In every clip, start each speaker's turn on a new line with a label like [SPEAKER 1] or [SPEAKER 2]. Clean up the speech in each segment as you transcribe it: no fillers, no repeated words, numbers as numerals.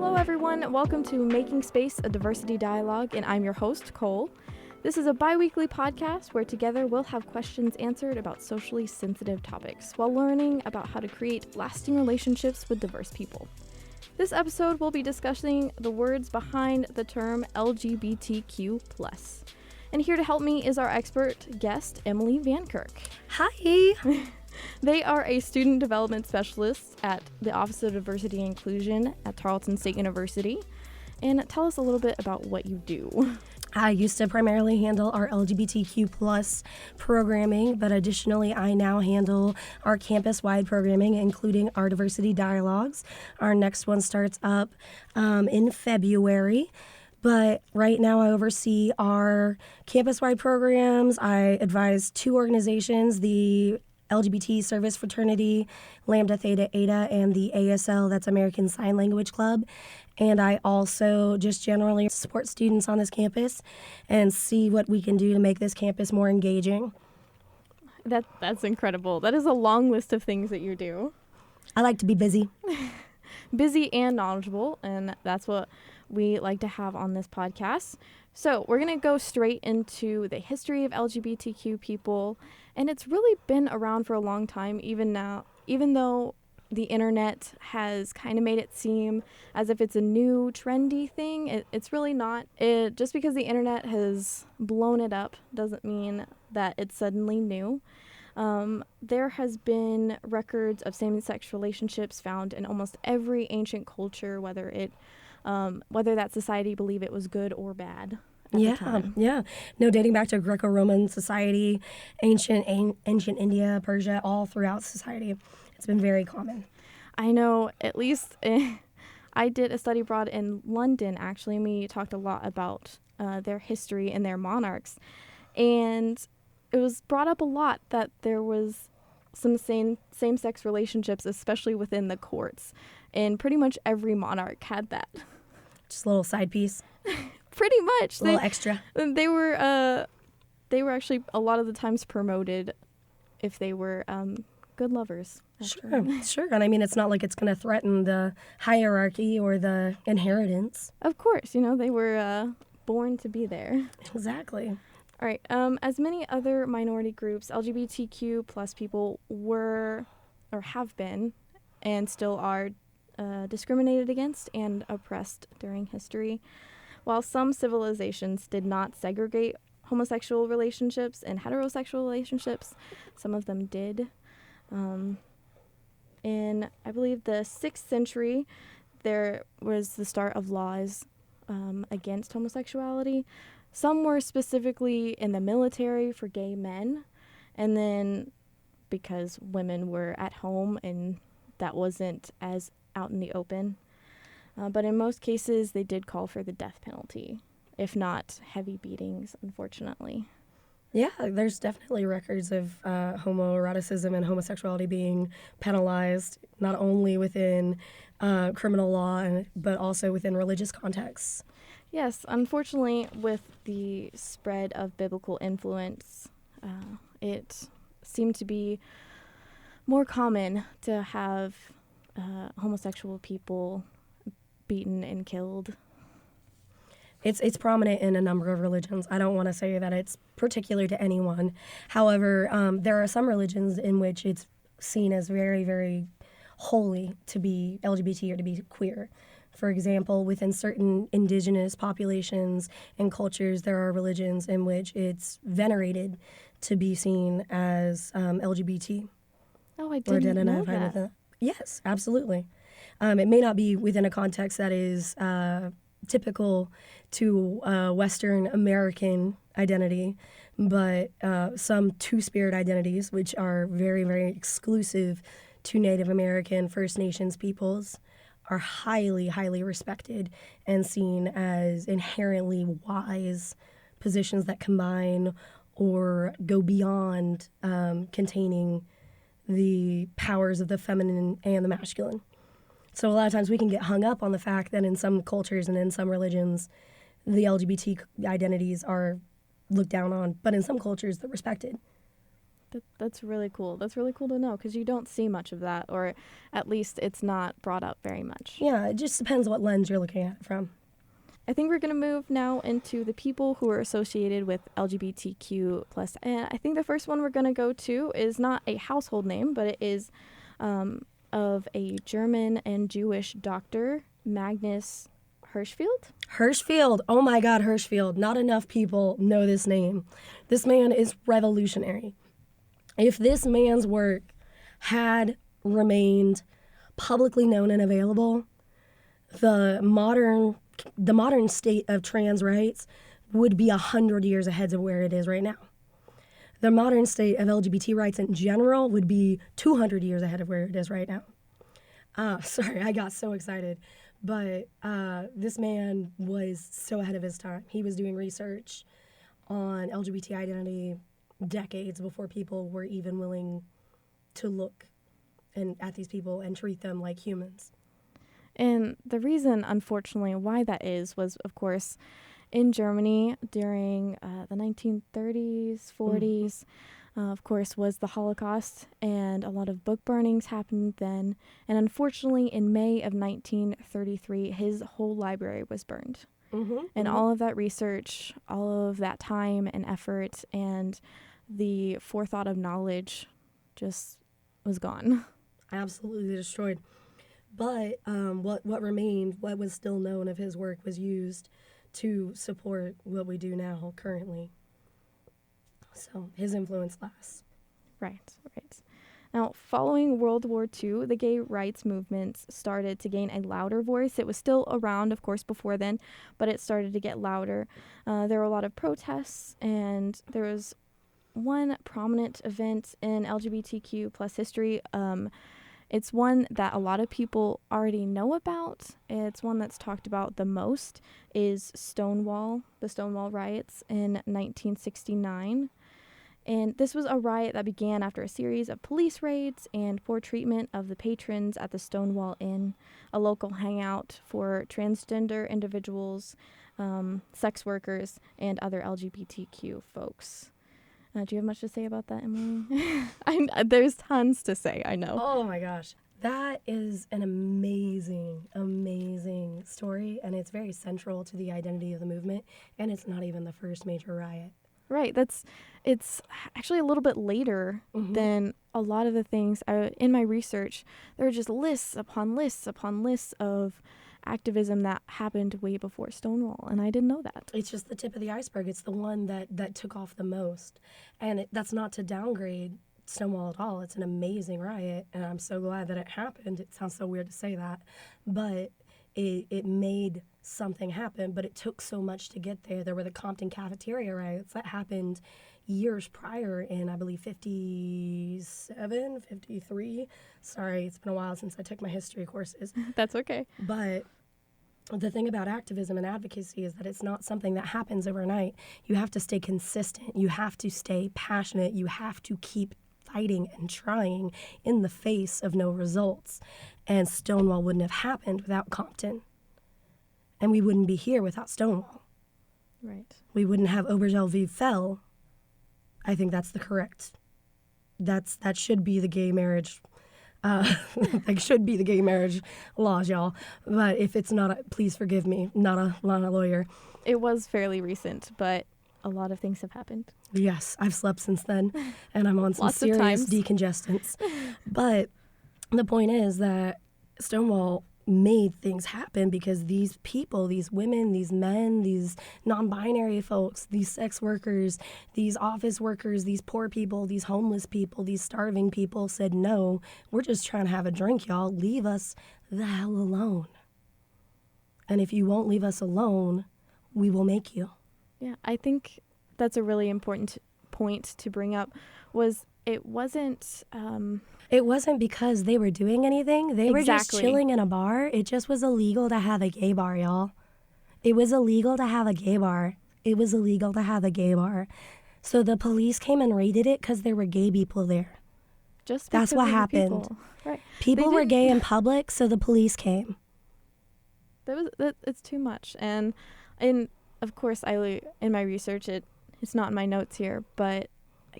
[SPEAKER 1] Hello everyone, welcome to Making Space, a Diversity Dialogue, and I'm your host, Cole. This is a biweekly podcast where together we'll have questions answered about socially sensitive topics while learning about how to create lasting relationships with diverse people. This episode we'll be discussing the words behind the term LGBTQ+. And here to help me is our expert guest, Emily Van Kirk.
[SPEAKER 2] Hi!
[SPEAKER 1] They are a student development specialist at the Office of Diversity and Inclusion at Tarleton State University. And tell us a little bit about what you do.
[SPEAKER 2] I used to primarily handle our LGBTQ plus programming, but additionally I now handle our campus-wide programming, including our diversity dialogues. Our next one starts up in February. But right now I oversee our campus-wide programs. I advise two organizations, the LGBT Service Fraternity, Lambda Theta Eta, and the ASL, that's American Sign Language Club. And I also just generally support students on this campus and see what we can do to make this campus more engaging.
[SPEAKER 1] That's incredible. That is a long list of things that you do.
[SPEAKER 2] I like to be busy.
[SPEAKER 1] Busy and knowledgeable, and that's what we like to have on this podcast. So we're going to go straight into the history of LGBTQ people, and it's really been around for a long time, even though the internet has kind of made it seem as if it's a new trendy thing. It's really not. Just because the internet has blown it up doesn't mean that it's suddenly new. There has been records of same-sex relationships found in almost every ancient culture, whether that society believed it was good or bad at the time.
[SPEAKER 2] Yeah. No, dating back to Greco-Roman society, ancient India, Persia, all throughout society. It's been very common.
[SPEAKER 1] I know, at least I did a study abroad in London, actually, and we talked a lot about their history and their monarchs. And it was brought up a lot that there was some same-sex relationships, especially within the courts. And pretty much every monarch had that.
[SPEAKER 2] Just a little side piece.
[SPEAKER 1] Pretty much.
[SPEAKER 2] A little extra.
[SPEAKER 1] They were actually a lot of the times promoted if they were good lovers.
[SPEAKER 2] Sure. And I mean, it's not like it's going to threaten the hierarchy or the inheritance.
[SPEAKER 1] Of course, they were born to be there.
[SPEAKER 2] Exactly.
[SPEAKER 1] All right. As many other minority groups, LGBTQ plus people were or have been and still are discriminated against and oppressed during history. While some civilizations did not segregate homosexual relationships and heterosexual relationships, some of them did. In, I believe, the 6th century, there was the start of laws against homosexuality. Some were specifically in the military for gay men, and then because women were at home and that wasn't as out in the open. But in most cases, they did call for the death penalty, if not heavy beatings, unfortunately.
[SPEAKER 2] Yeah, there's definitely records of homoeroticism and homosexuality being penalized, not only within criminal law, but also within religious contexts.
[SPEAKER 1] Yes, unfortunately, with the spread of biblical influence, it seemed to be more common to have homosexual people beaten and killed.
[SPEAKER 2] It's prominent in a number of religions. I don't want to say that it's particular to anyone. However, there are some religions in which it's seen as very, very holy to be LGBT or to be queer. For example, within certain indigenous populations and cultures, there are religions in which it's venerated to be seen as LGBT.
[SPEAKER 1] Oh, I didn't know that.
[SPEAKER 2] Yes, absolutely. It may not be within a context that is typical to Western American identity, but some two-spirit identities, which are very, very exclusive to Native American First Nations peoples, are highly, highly respected and seen as inherently wise positions that combine or go beyond containing the powers of the feminine and the masculine. So a lot of times we can get hung up on the fact that in some cultures and in some religions, the LGBT identities are looked down on, but in some cultures they're respected.
[SPEAKER 1] That's really cool. That's really cool to know because you don't see much of that, or at least it's not brought up very much.
[SPEAKER 2] Yeah, it just depends what lens you're looking at it from.
[SPEAKER 1] I think we're going to move now into the people who are associated with LGBTQ plus. And I think the first one we're going to go to is not a household name, but it is of a German and Jewish doctor, Magnus Hirschfeld.
[SPEAKER 2] Hirschfeld. Oh my God, Hirschfeld. Not enough people know this name. This man is revolutionary. If this man's work had remained publicly known and available, the modern state of trans rights would be 100 years ahead of where it is right now. The modern state of LGBT rights in general would be 200 years ahead of where it is right now. Sorry, I got so excited. But this man was so ahead of his time. He was doing research on LGBT identity decades before people were even willing to look at these people and treat them like humans.
[SPEAKER 1] And the reason, unfortunately, why that was, of course, in Germany during the 1930s, 40s, of course, was the Holocaust, and a lot of book burnings happened then. And unfortunately, in May of 1933, his whole library was burned. And all of that research, all of that time and effort, and the forethought of knowledge just was gone.
[SPEAKER 2] Absolutely destroyed. But what remained, what was still known of his work, was used to support what we do now currently. So his influence lasts.
[SPEAKER 1] Right. Now, following World War II, the gay rights movement started to gain a louder voice. It was still around, of course, before then, but it started to get louder. There were a lot of protests, and there was one prominent event in LGBTQ plus history. It's one that a lot of people already know about. It's one that's talked about the most, is the Stonewall riots in 1969. And this was a riot that began after a series of police raids and poor treatment of the patrons at the Stonewall Inn, a local hangout for transgender individuals, sex workers, and other LGBTQ folks. Do you have much to say about that, Emily? There's tons to say, I know.
[SPEAKER 2] Oh my gosh. That is an amazing, amazing story, and it's very central to the identity of the movement, and it's not even the first major riot.
[SPEAKER 1] Right. It's actually a little bit later than a lot of the things. In my research, there are just lists upon lists upon lists of activism that happened way before Stonewall, and I didn't know that.
[SPEAKER 2] It's just the tip of the iceberg. It's the one that took off the most. And that's not to downgrade Stonewall at all. It's an amazing riot, and I'm so glad that it happened. It sounds so weird to say that, but it made something happen, but it took so much to get there. There were the Compton cafeteria riots that happened years prior in, I believe, 57, 53. Sorry, it's been a while since I took my history courses.
[SPEAKER 1] That's okay.
[SPEAKER 2] But the thing about activism and advocacy is that it's not something that happens overnight. You have to stay consistent. You have to stay passionate. You have to keep fighting and trying in the face of no results. And Stonewall wouldn't have happened without Compton. And we wouldn't be here without Stonewall.
[SPEAKER 1] Right.
[SPEAKER 2] We wouldn't have Aubergelle v. Fell. I think that's the correct. That should be the gay marriage. That should be the gay marriage laws, y'all. But if it's not, please forgive me. Not a lawyer.
[SPEAKER 1] It was fairly recent, but a lot of things have happened.
[SPEAKER 2] Yes, I've slept since then, and I'm on some serious decongestants. But the point is that Stonewall made things happen because these people, these women, these men, these non-binary folks, these sex workers, these office workers, these poor people, these homeless people, these starving people said, no, we're just trying to have a drink, y'all. Leave us the hell alone. And if you won't leave us alone, we will make you.
[SPEAKER 1] Yeah, I think that's a really important point to bring up. It wasn't
[SPEAKER 2] because they were doing anything. They were just chilling in a bar. It just was illegal to have a gay bar, y'all. It was illegal to have a gay bar. It was illegal to have a gay bar. So the police came and raided it because there were gay people there. That's what happened.
[SPEAKER 1] People. Right.
[SPEAKER 2] People were gay in public, so the police came.
[SPEAKER 1] It's too much. And of course, in my research, it's not in my notes here, but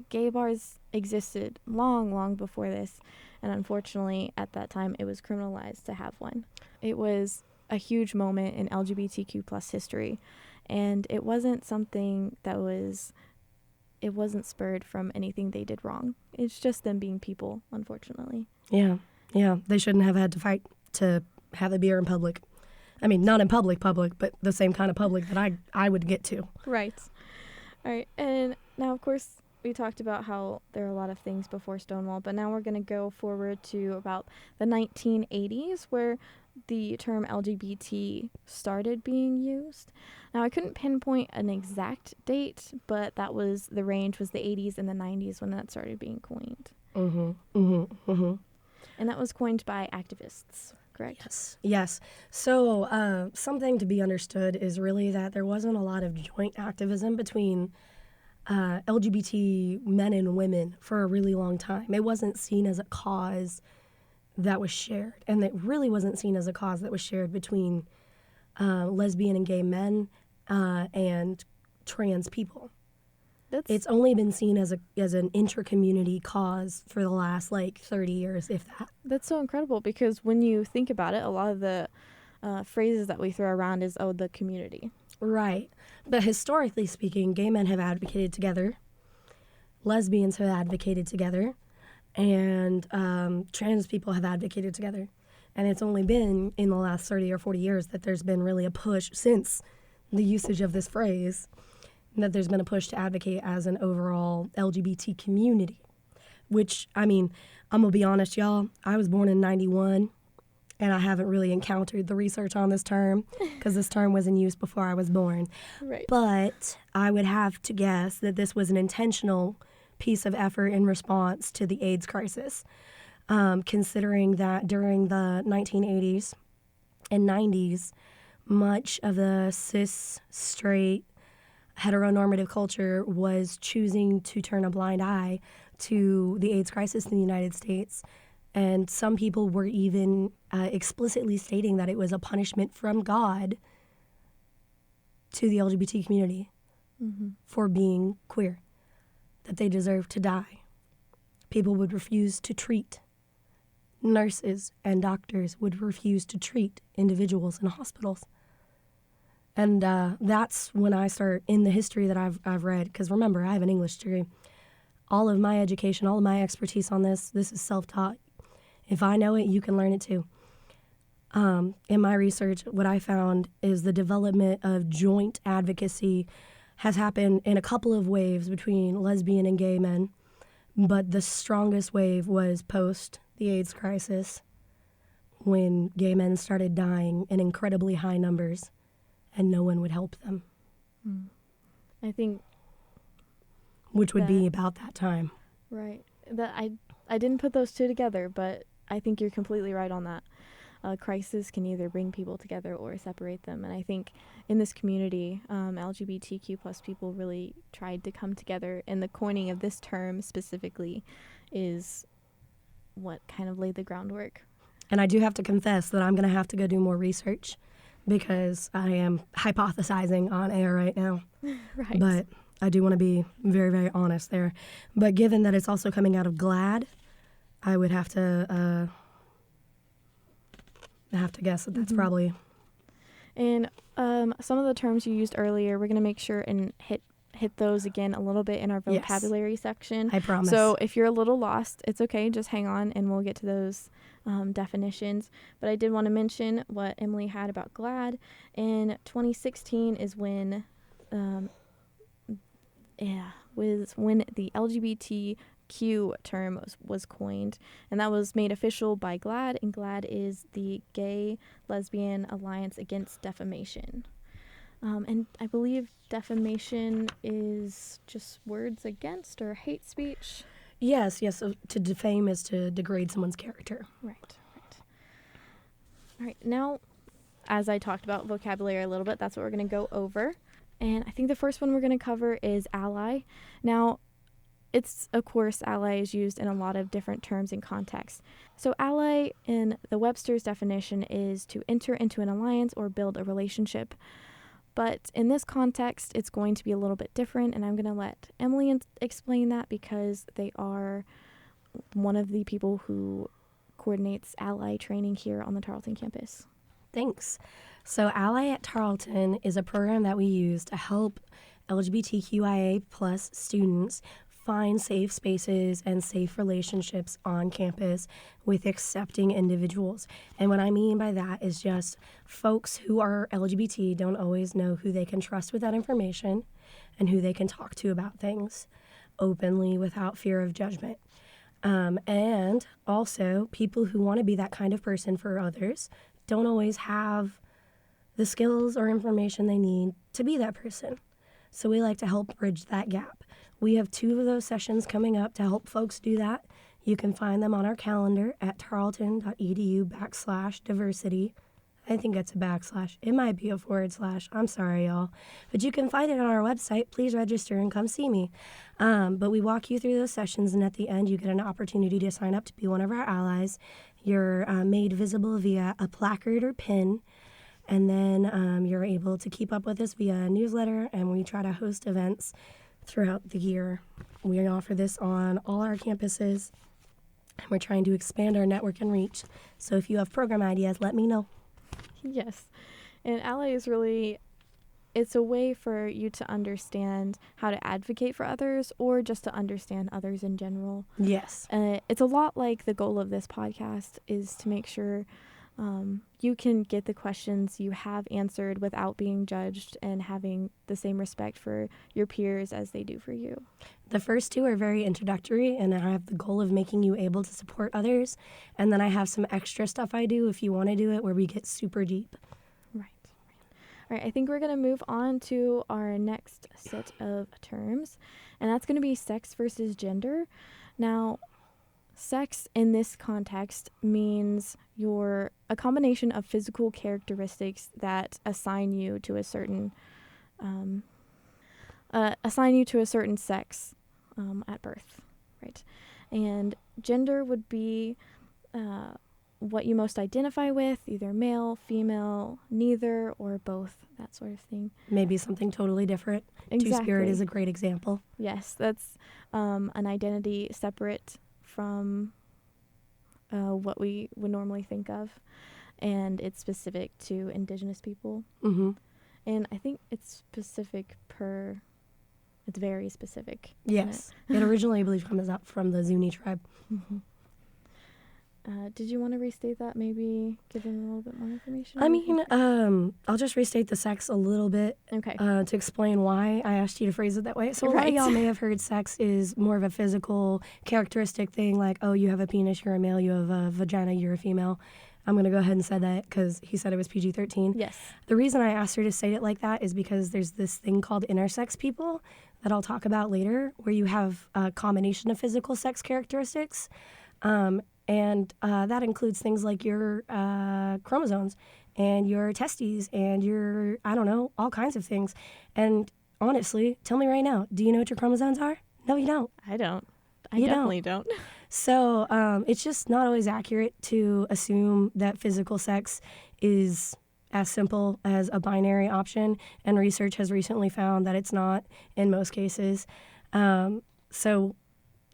[SPEAKER 1] gay bars existed long before this, and unfortunately at that time it was criminalized to have one. It was a huge moment in LGBTQ plus history, and it wasn't something that it wasn't spurred from anything they did wrong. It's just them being people, unfortunately.
[SPEAKER 2] Yeah. They shouldn't have had to fight to have a beer in public. I mean, not in public, but the same kind of public that I would get to.
[SPEAKER 1] Right. All right. And now, of course, we talked about how there are a lot of things before Stonewall, but now we're going to go forward to about the 1980s, where the term LGBT started being used. Now, I couldn't pinpoint an exact date, but the range was the 80s and the 90s when that started being coined. And that was coined by activists, correct?
[SPEAKER 2] Yes. So something to be understood is really that there wasn't a lot of joint activism between LGBT men and women for a really long time. It wasn't seen as a cause that was shared, and it really wasn't seen as a cause that was shared between lesbian and gay men and trans people. It's only been seen as an inter-community cause for the last 30 years, if that.
[SPEAKER 1] That's so incredible, because when you think about it, a lot of the phrases that we throw around is, the community.
[SPEAKER 2] Right. But historically speaking, gay men have advocated together, lesbians have advocated together, and trans people have advocated together. And it's only been in the last 30 or 40 years that there's been really a push since the usage of this phrase, that there's been a push to advocate as an overall LGBT community, which, I mean, I'm going to be honest, y'all, I was born in 91, and I haven't really encountered the research on this term because this term was in use before I was born.
[SPEAKER 1] Right.
[SPEAKER 2] But I would have to guess that this was an intentional piece of effort in response to the AIDS crisis, considering that during the 1980s and 90s, much of the cis, straight, heteronormative culture was choosing to turn a blind eye to the AIDS crisis in the United States. And some people were even explicitly stating that it was a punishment from God to the LGBT community for being queer, that they deserved to die. People would refuse to treat. Nurses and doctors would refuse to treat individuals in hospitals. And that's when I start in the history that I've read, because remember, I have an English degree. All of my education, all of my expertise on this is self-taught. If I know it, you can learn it too. In my research, what I found is the development of joint advocacy has happened in a couple of waves between lesbian and gay men, but the strongest wave was post the AIDS crisis, when gay men started dying in incredibly high numbers and no one would help them.
[SPEAKER 1] I think,
[SPEAKER 2] which would be about that time.
[SPEAKER 1] Right. That I didn't put those two together, but I think you're completely right on that. Crisis can either bring people together or separate them. And I think in this community, LGBTQ plus people really tried to come together. And the coining of this term specifically is what kind of laid the groundwork.
[SPEAKER 2] And I do have to confess that I'm going to have to go do more research, because I am hypothesizing on air right now.
[SPEAKER 1] Right.
[SPEAKER 2] But I do want to be very, very honest there. But given that it's also coming out of GLAAD, I would have to guess that that's probably.
[SPEAKER 1] And some of the terms you used earlier, we're going to make sure and hit those again a little bit in our vocabulary section.
[SPEAKER 2] I promise.
[SPEAKER 1] So if you're a little lost, it's okay. Just hang on and we'll get to those definitions. But I did want to mention what Emily had about GLAAD. In 2016 is when the LGBTQ term was coined, and that was made official by GLAAD, and GLAAD is the Gay Lesbian Alliance Against Defamation. And I believe defamation is just words against or hate speech.
[SPEAKER 2] Yes. So to defame is to degrade someone's character.
[SPEAKER 1] Right. All right. Now, as I talked about vocabulary a little bit, that's what we're going to go over. And I think the first one we're going to cover is ally. Now, of course, ally is used in a lot of different terms and contexts. So ally in the Webster's definition is to enter into an alliance or build a relationship. But in this context, it's going to be a little bit different, and I'm going to let Emily explain that because they are one of the people who coordinates Ally training here on the Tarleton campus.
[SPEAKER 2] Thanks. So Ally at Tarleton is a program that we use to help LGBTQIA plus students find safe spaces and safe relationships on campus with accepting individuals. And what I mean by that is just folks who are LGBT don't always know who they can trust with that information and who they can talk to about things openly without fear of judgment. And also people who want to be that kind of person for others don't always have the skills or information they need to be that person. So we like to help bridge that gap. We have 2 of those sessions coming up to help folks do that. You can find them on our calendar at tarleton.edu/diversity. I think it's a backslash. It might be a /. I'm sorry, y'all. But you can find it on our website. Please register and come see me. But we walk you through those sessions, and at the end, you get an opportunity to sign up to be one of our allies. You're made visible via a placard or pin. And then you're able to keep up with us via a newsletter, and we try to host events throughout the year. We offer this on all our campuses, and we're trying to expand our network and reach. So if you have program ideas, let me know.
[SPEAKER 1] Yes. And Ally is really, it's a way for you to understand how to advocate for others or just to understand others in general.
[SPEAKER 2] Yes.
[SPEAKER 1] It's a lot like the goal of this podcast is to make sure you can get the questions you have answered without being judged and having the same respect for your peers as they do for you.
[SPEAKER 2] The first 2 are very introductory, and I have the goal of making you able to support others. And then I have some extra stuff I do if you want to do it where we get super deep.
[SPEAKER 1] Right. All right, I think we're going to move on to our next set of terms, and that's going to be sex versus gender. Now, sex in this context means you're a combination of physical characteristics that assign you to a certain sex at birth, right? And gender would be what you most identify with, either male, female, neither, or both, that sort of thing.
[SPEAKER 2] Maybe something totally different.
[SPEAKER 1] Exactly.
[SPEAKER 2] Two-spirit is a great example.
[SPEAKER 1] Yes, that's an identity separate from what we would normally think of, and it's specific to Indigenous people.
[SPEAKER 2] Mm-hmm.
[SPEAKER 1] And I think it's very specific.
[SPEAKER 2] Yes. It originally, I believe, comes out from the Zuni tribe.
[SPEAKER 1] Mm-hmm. Did you want to restate that, maybe give them a little bit more information?
[SPEAKER 2] I mean, I'll just restate the sex a little bit.
[SPEAKER 1] Okay.
[SPEAKER 2] To explain why I asked you to phrase it that way. So a lot of y'all may have heard sex is more of a physical characteristic thing, like, oh, you have a penis, you're a male, you have a vagina, you're a female. I'm going to go ahead and say that because he said it was PG-13.
[SPEAKER 1] Yes. The
[SPEAKER 2] reason I asked her to say it like that is because there's this thing called intersex people that I'll talk about later, where you have a combination of physical sex characteristics. And that includes things like your chromosomes and your testes and your, I don't know, all kinds of things. And honestly, tell me right now, do you know what your chromosomes are? No, you don't.
[SPEAKER 1] I don't. I definitely don't.
[SPEAKER 2] So it's just not always accurate to assume that physical sex is as simple as a binary option. And research has recently found that it's not in most cases. So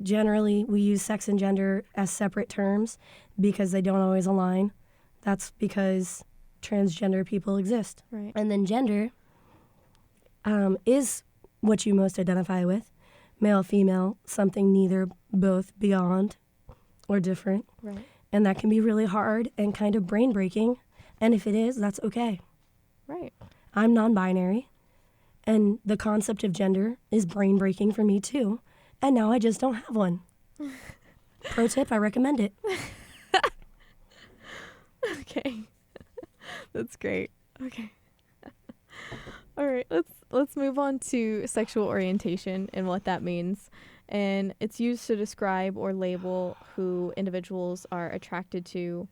[SPEAKER 2] generally, we use sex and gender as separate terms because they don't always align. That's because transgender people exist.
[SPEAKER 1] Right.
[SPEAKER 2] And then gender is what you most identify with. Male, female, something neither, both, beyond, or different.
[SPEAKER 1] Right.
[SPEAKER 2] And that can be really hard and kind of brain-breaking. And if it is, that's okay.
[SPEAKER 1] Right.
[SPEAKER 2] I'm non-binary, and the concept of gender is brain-breaking for me too. And now I just don't have one. Pro tip, I recommend it.
[SPEAKER 1] Okay. That's great. Okay. All right, let's move on to sexual orientation and what that means. And it's used to describe or label who individuals are attracted to.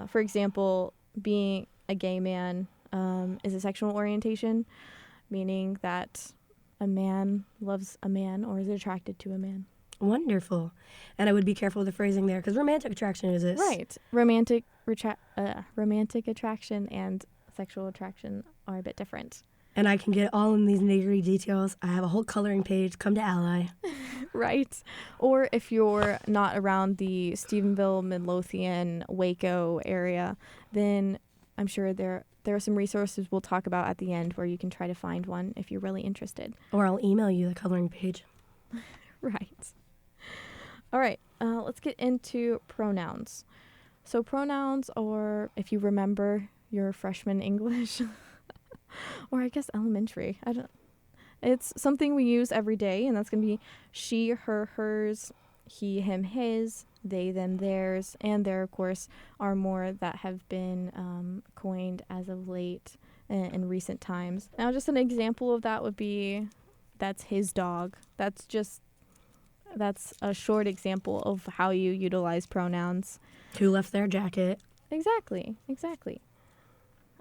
[SPEAKER 1] For example, being a gay man is a sexual orientation, meaning that a man loves a man or is attracted to a man.
[SPEAKER 2] Wonderful. And I would be careful with the phrasing there because romantic attraction is this.
[SPEAKER 1] Right. Romantic attraction and sexual attraction are a bit different.
[SPEAKER 2] and I can get all in these nitty details, I have a whole coloring page. Come to Ally.
[SPEAKER 1] Right. Or if you're not around the Stephenville, Midlothian, Waco area, then I'm sure there are some resources we'll talk about at the end where you can try to find one if you're really interested.
[SPEAKER 2] Or I'll email you the coloring page.
[SPEAKER 1] Right. All right. Let's get into pronouns. So pronouns, or if you remember your freshman English, or I guess elementary. It's something we use every day, and that's going to be she, her, hers, he, him, his, they, them, theirs, and there, of course, are more that have been coined as of late in recent times. Now, just an example of that would be, that's his dog. That's a short example of how you utilize pronouns.
[SPEAKER 2] Who left their jacket?
[SPEAKER 1] Exactly.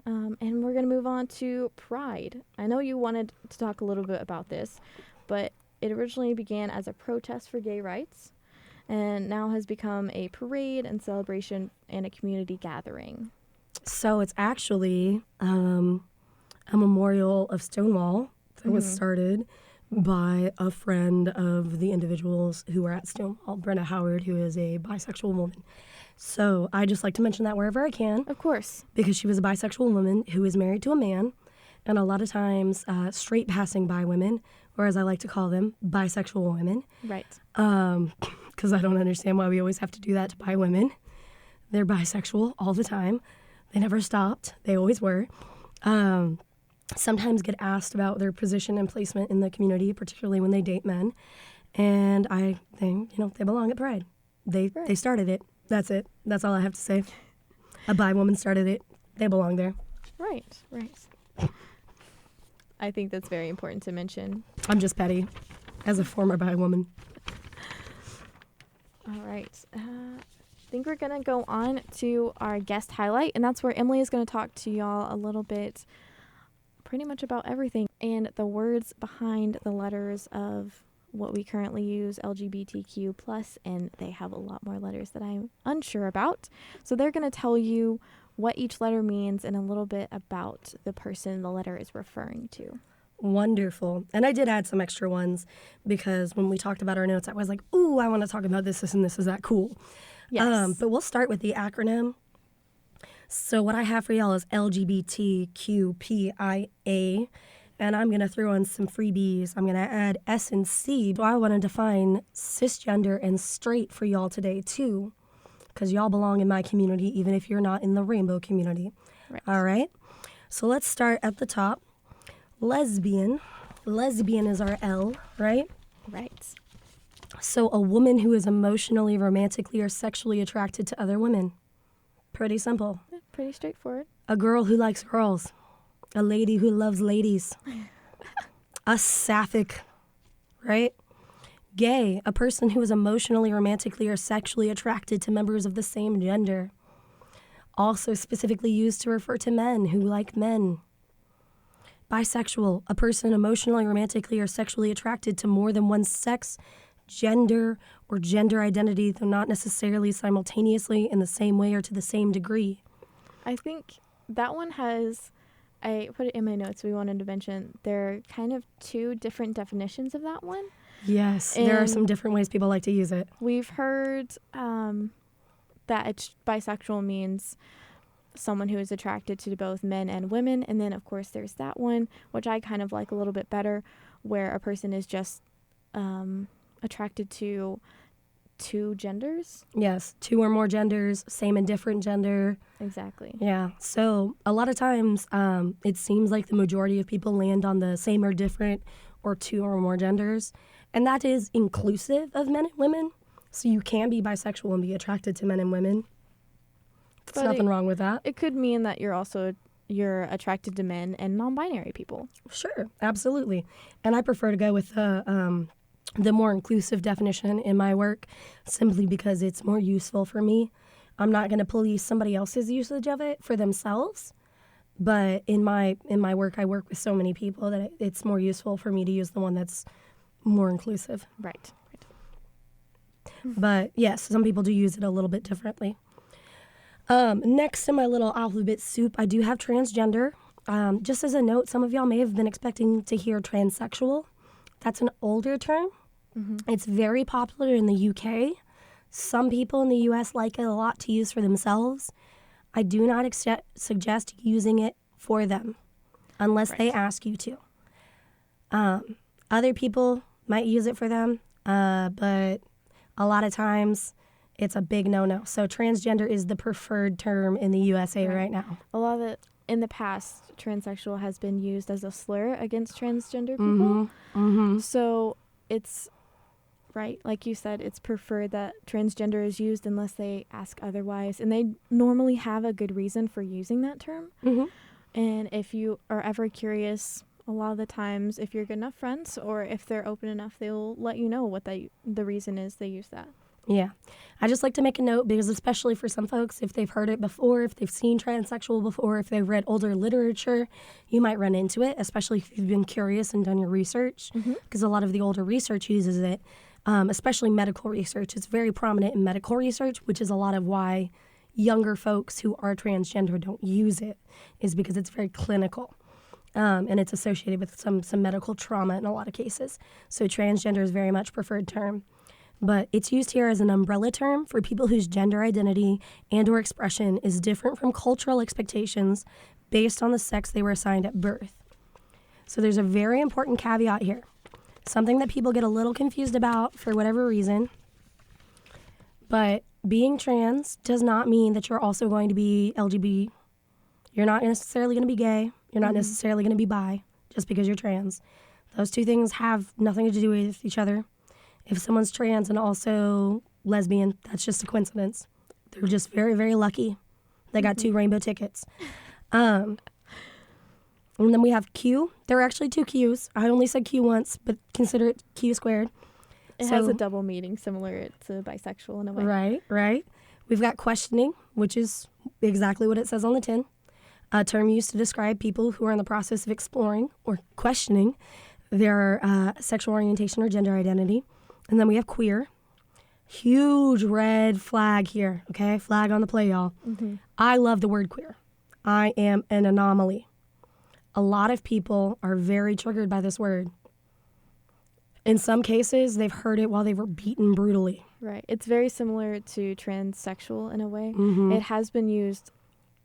[SPEAKER 1] And we're going to move on to pride. I know you wanted to talk a little bit about this, but it originally began as a protest for gay rights and now has become a parade and celebration and a community gathering.
[SPEAKER 2] So it's actually a memorial of Stonewall that was started by a friend of the individuals who were at Stonewall, Brenda Howard, who is a bisexual woman. So I just like to mention that wherever I can.
[SPEAKER 1] Of course.
[SPEAKER 2] Because she was a bisexual woman who is married to a man, and a lot of times straight passing bi women, or as I like to call them, bisexual women.
[SPEAKER 1] Right.
[SPEAKER 2] Because I don't understand why we always have to do that to bi women. They're bisexual all the time. They never stopped. They always were. Sometimes get asked about their position and placement in the community, particularly when they date men. And I think, they belong at Pride. They started it. That's it. That's all I have to say. A bi woman started it. They belong there.
[SPEAKER 1] Right. I think that's very important to mention.
[SPEAKER 2] I'm just petty as a former bi woman.
[SPEAKER 1] All right. I think we're going to go on to our guest highlight, and that's where Emily is going to talk to y'all a little bit pretty much about everything and the words behind the letters of what we currently use, LGBTQ+, and they have a lot more letters that I'm unsure about. So they're going to tell you what each letter means and a little bit about the person the letter is referring to.
[SPEAKER 2] Wonderful. And I did add some extra ones because when we talked about our notes, I was like, ooh, I want to talk about this, and this. Is that cool?
[SPEAKER 1] Yes.
[SPEAKER 2] But we'll start with the acronym. So what I have for y'all is LGBTQPIA. And I'm going to throw in some freebies. I'm going to add S and C. So I want to define cisgender and straight for y'all today, too, because y'all belong in my community, even if you're not in the rainbow community.
[SPEAKER 1] Right.
[SPEAKER 2] All right? So let's start at the top. Lesbian. Lesbian is our L, right?
[SPEAKER 1] Right.
[SPEAKER 2] So a woman who is emotionally, romantically, or sexually attracted to other women. Pretty simple.
[SPEAKER 1] Yeah, pretty straightforward.
[SPEAKER 2] A girl who likes girls. A lady who loves ladies. A sapphic, right? Gay, a person who is emotionally, romantically, or sexually attracted to members of the same gender. Also specifically used to refer to men who like men. Bisexual, a person emotionally, romantically, or sexually attracted to more than one sex, gender, or gender identity, though not necessarily simultaneously in the same way or to the same degree.
[SPEAKER 1] I think that one has... I put it in my notes. We wanted to mention there are kind of two different definitions of that one.
[SPEAKER 2] Yes,
[SPEAKER 1] and
[SPEAKER 2] there are some different ways people like to use it.
[SPEAKER 1] We've heard that it's bisexual means someone who is attracted to both men and women. And then, of course, there's that one, which I kind of like a little bit better, where a person is just attracted to two genders.
[SPEAKER 2] Yes, two or more genders, same and different gender.
[SPEAKER 1] Exactly.
[SPEAKER 2] Yeah, so a lot of times it seems like the majority of people land on the same or different or two or more genders, and that is inclusive of men and women. So you can be bisexual and be attracted to men and women. There's nothing wrong with that.
[SPEAKER 1] It could mean that you're attracted to men and non-binary people.
[SPEAKER 2] Sure, absolutely. And I prefer to go with the more inclusive definition in my work simply because it's more useful for me. I'm not going to police somebody else's usage of it for themselves, but in my work, I work with so many people that it's more useful for me to use the one that's more inclusive.
[SPEAKER 1] Right.
[SPEAKER 2] But yes, some people do use it a little bit differently. Next in my little alphabet soup, I do have transgender. Just as a note, some of y'all may have been expecting to hear transsexual. That's an older term. It's very popular in the UK. Some people in the US like it a lot to use for themselves. I do not suggest using it for them unless they ask you to. Other people might use it for them, but a lot of times it's a big no-no. So transgender is the preferred term in the USA right now.
[SPEAKER 1] A lot of it, in the past, transsexual has been used as a slur against transgender people. So it's, right, like you said, it's preferred that transgender is used unless they ask otherwise. And they normally have a good reason for using that term. And if you are ever curious, a lot of the times, if you're good enough friends or if they're open enough, they'll let you know what the reason is they use that.
[SPEAKER 2] Yeah. I just like to make a note because especially for some folks, if they've heard it before, if they've seen transsexual before, if they've read older literature, you might run into it, especially if you've been curious and done your research, because a lot of the older research uses it, especially medical research. It's very prominent in medical research, which is a lot of why younger folks who are transgender don't use it, is because it's very clinical. And it's associated with some medical trauma in a lot of cases. So transgender is very much preferred term. But it's used here as an umbrella term for people whose gender identity and or expression is different from cultural expectations based on the sex they were assigned at birth. So there's a very important caveat here. Something that people get a little confused about for whatever reason. But being trans does not mean that you're also going to be LGBT. You're not necessarily going to be gay. You're not necessarily going to be bi just because you're trans. Those two things have nothing to do with each other. If someone's trans and also lesbian, that's just a coincidence. They're just very, very lucky. They got 2 rainbow tickets. And then we have Q. There are actually 2 Qs. I only said Q once, but consider it Q squared.
[SPEAKER 1] It has a double meaning similar to bisexual in a way.
[SPEAKER 2] Right. We've got questioning, which is exactly what it says on the tin. A term used to describe people who are in the process of exploring or questioning their sexual orientation or gender identity. And then we have queer. Huge red flag here, okay? Flag on the play, y'all. I love the word queer. I am an anomaly. A lot of people are very triggered by this word. In some cases, they've heard it while they were beaten brutally.
[SPEAKER 1] Right. It's very similar to transsexual in a way. It has been used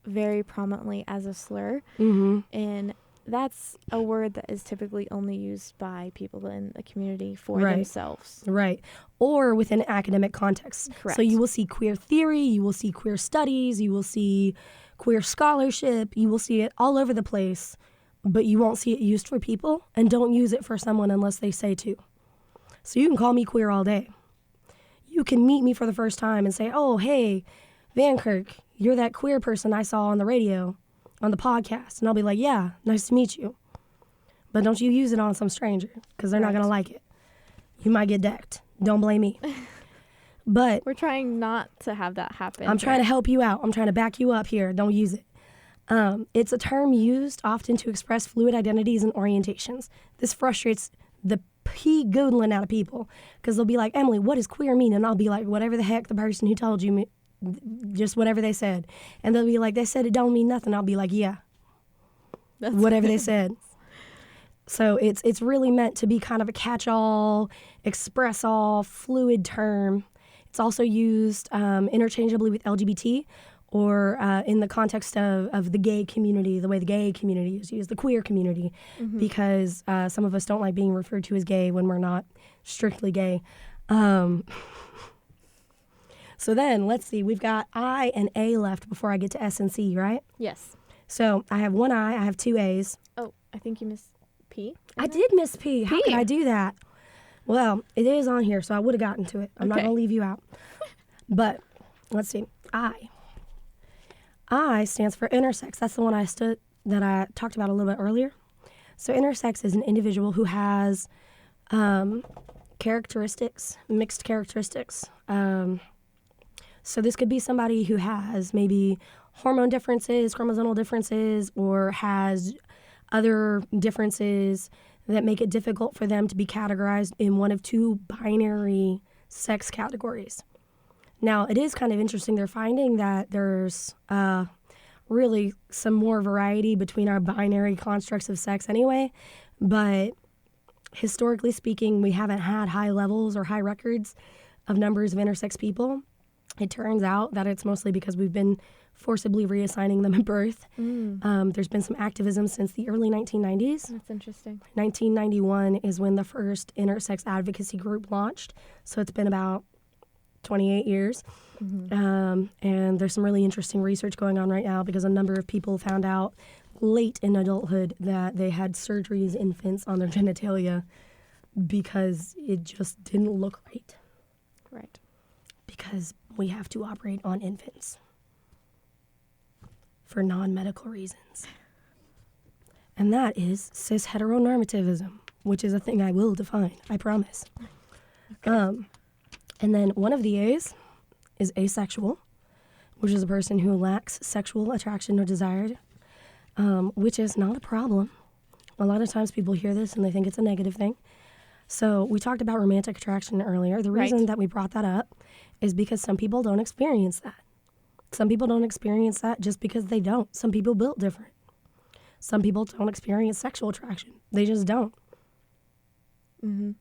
[SPEAKER 1] very prominently as a slur. And that's a word that is typically only used by people in the community for themselves.
[SPEAKER 2] Right. Or within academic context.
[SPEAKER 1] Correct.
[SPEAKER 2] So you will see queer theory, you will see queer studies, you will see queer scholarship, you will see it all over the place, but you won't see it used for people, and don't use it for someone unless they say to. So you can call me queer all day. You can meet me for the first time and say, oh, hey, Van Kirk, you're that queer person I saw on the radio, on the podcast. And I'll be like, yeah, nice to meet you. But don't you use it on some stranger, because they're not going to like it. You might get decked. Don't blame me. But
[SPEAKER 1] we're trying not to have that happen.
[SPEAKER 2] I'm trying to help you out. I'm trying to back you up here. Don't use it. It's a term used often to express fluid identities and orientations. This frustrates the pea-goodlin out of people, because they'll be like, Emily, what does queer mean? And I'll be like, whatever the heck the person who told you, just whatever they said. And they'll be like, they said it don't mean nothing. I'll be like, yeah, that's whatever they said. So it's really meant to be kind of a catch-all, express-all, fluid term. It's also used interchangeably with LGBT, or in the context of the gay community, the way the gay community is used, the queer community, because some of us don't like being referred to as gay when we're not strictly gay. So then, let's see, we've got I and A left before I get to S and C, right?
[SPEAKER 1] Yes.
[SPEAKER 2] So I have 1 I have 2 A's.
[SPEAKER 1] Oh, I think you missed P.
[SPEAKER 2] I did miss P. How could I do that? Well, it is on here, so I would have gotten to it. I'm not going to leave you out. But let's see, I stands for intersex. That's the one that I talked about a little bit earlier. So intersex is an individual who has characteristics, mixed characteristics. So this could be somebody who has maybe hormone differences, chromosomal differences, or has other differences that make it difficult for them to be categorized in one of 2 binary sex categories. Now, it is kind of interesting. They're finding that there's really some more variety between our binary constructs of sex anyway. But historically speaking, we haven't had high levels or high records of numbers of intersex people. It turns out that it's mostly because we've been forcibly reassigning them at birth. There's been some activism since the early 1990s.
[SPEAKER 1] That's interesting.
[SPEAKER 2] 1991 is when the first intersex advocacy group launched. So it's been about 28 years. And there's some really interesting research going on right now because a number of people found out late in adulthood that they had surgeries, infants, on their genitalia because it just didn't look right.
[SPEAKER 1] Right.
[SPEAKER 2] Because we have to operate on infants for non-medical reasons. And that is cis heteronormativism, which is a thing I will define, I promise. Okay. And then one of the A's is asexual, which is a person who lacks sexual attraction or desire, which is not a problem. A lot of times people hear this and they think it's a negative thing. So we talked about romantic attraction earlier. The reason that we brought that up is because some people don't experience that. Some people don't experience that just because they don't. Some people built different. Some people don't experience sexual attraction. They just don't.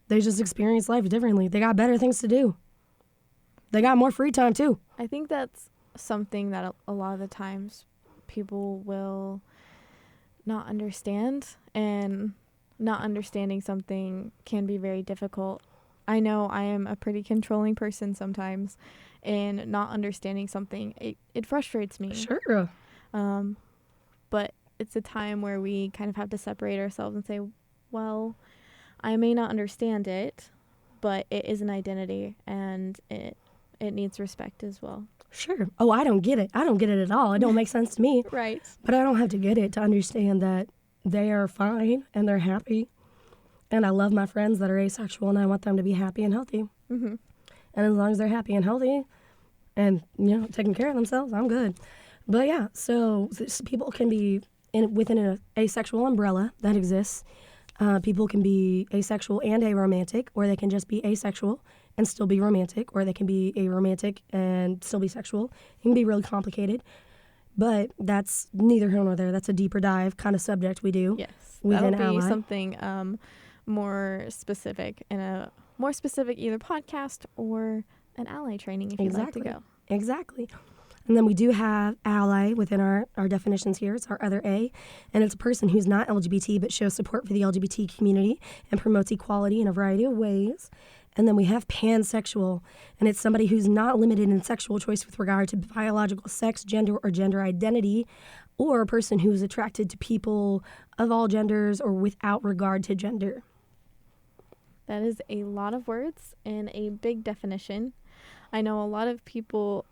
[SPEAKER 2] They just experience life differently. They got better things to do. They got more free time too.
[SPEAKER 1] I think that's something that a lot of the times people will not understand, and not understanding something can be very difficult. I know I am a pretty controlling person sometimes, and not understanding something, it frustrates me.
[SPEAKER 2] Sure.
[SPEAKER 1] But it's a time where we kind of have to separate ourselves and say, well, I may not understand it, but it is an identity, and it needs respect as well.
[SPEAKER 2] Sure. Oh, I don't get it. I don't get it at all. It don't make sense to me.
[SPEAKER 1] Right. But
[SPEAKER 2] I don't have to get it to understand that they are fine and they're happy. And I love my friends that are asexual, and I want them to be happy and healthy. And as long as they're happy and healthy and, taking care of themselves, I'm good. But yeah, so people can be within an asexual umbrella that exists. People can be asexual and aromantic, or they can just be asexual and still be romantic, or they can be aromantic and still be sexual. It can be really complicated, but that's neither here nor there. That's a deeper dive kind of subject we do.
[SPEAKER 1] Yes,
[SPEAKER 2] within
[SPEAKER 1] that'll be
[SPEAKER 2] Ally.
[SPEAKER 1] Something more specific in a more specific either podcast or an Ally training if you'd like to go.
[SPEAKER 2] Exactly. And then we do have ally within our definitions here. It's our other A. And it's a person who's not LGBT but shows support for the LGBT community and promotes equality in a variety of ways. And then we have pansexual. And it's somebody who's not limited in sexual choice with regard to biological sex, gender, or gender identity, or a person who's attracted to people of all genders or without regard to gender.
[SPEAKER 1] That is a lot of words and a big definition. I know a lot of people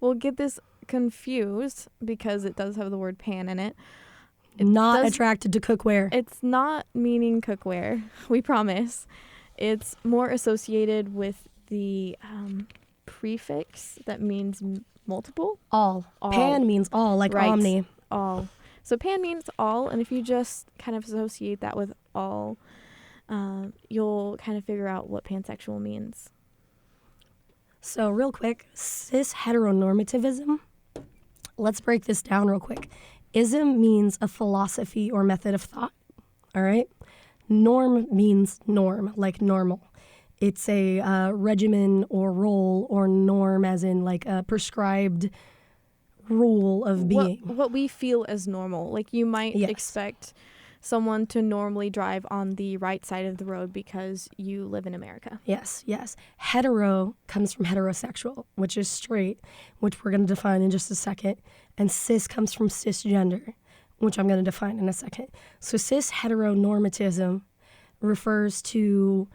[SPEAKER 1] will get this confused because it does have the word pan in it.
[SPEAKER 2] Not attracted to cookware.
[SPEAKER 1] It's not meaning cookware, we promise. It's more associated with the prefix that means multiple.
[SPEAKER 2] All. Pan means all, like
[SPEAKER 1] right.
[SPEAKER 2] omni.
[SPEAKER 1] All. So pan means all, and if you just kind of associate that with all, you'll kind of figure out what pansexual means.
[SPEAKER 2] So real quick, cis heteronormativism. Let's break this down real quick. Ism means a philosophy or method of thought, all right? Norm means norm, like normal. It's a regimen or role or norm as in like a prescribed rule of being.
[SPEAKER 1] What we feel as normal. Like you might expect someone to normally drive on the right side of the road because you live in America.
[SPEAKER 2] Yes. Hetero comes from heterosexual, which is straight, which we're going to define in just a second. And cis comes from cisgender, which I'm going to define in a second. So cis heteronormatism refers to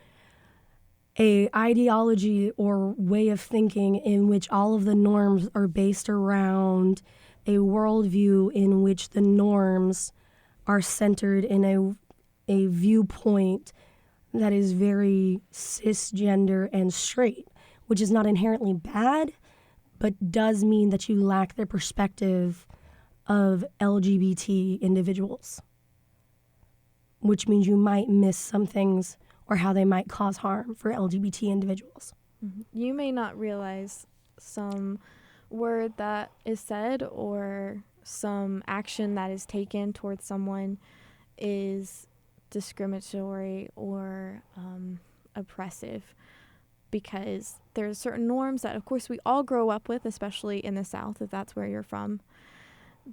[SPEAKER 2] a ideology or way of thinking in which all of the norms are based around a worldview in which the norms are centered in a viewpoint that is very cisgender and straight, which is not inherently bad, but does mean that you lack the perspective of LGBT individuals, which means you might miss some things or how they might cause harm for LGBT individuals.
[SPEAKER 1] You may not realize some word that is said or some action that is taken towards someone is discriminatory or oppressive, because there's certain norms that, of course, we all grow up with, especially in the South, if that's where you're from,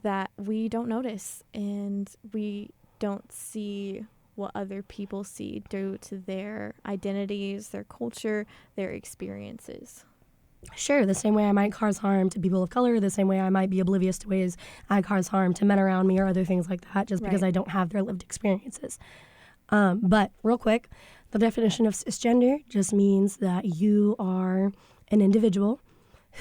[SPEAKER 1] that we don't notice and we don't see what other people see due to their identities, their culture, their experiences.
[SPEAKER 2] Sure, the same way I might cause harm to people of color, the same way I might be oblivious to ways I cause harm to men around me or other things like that, just because I don't have their lived experiences. But real quick, the definition of cisgender just means that you are an individual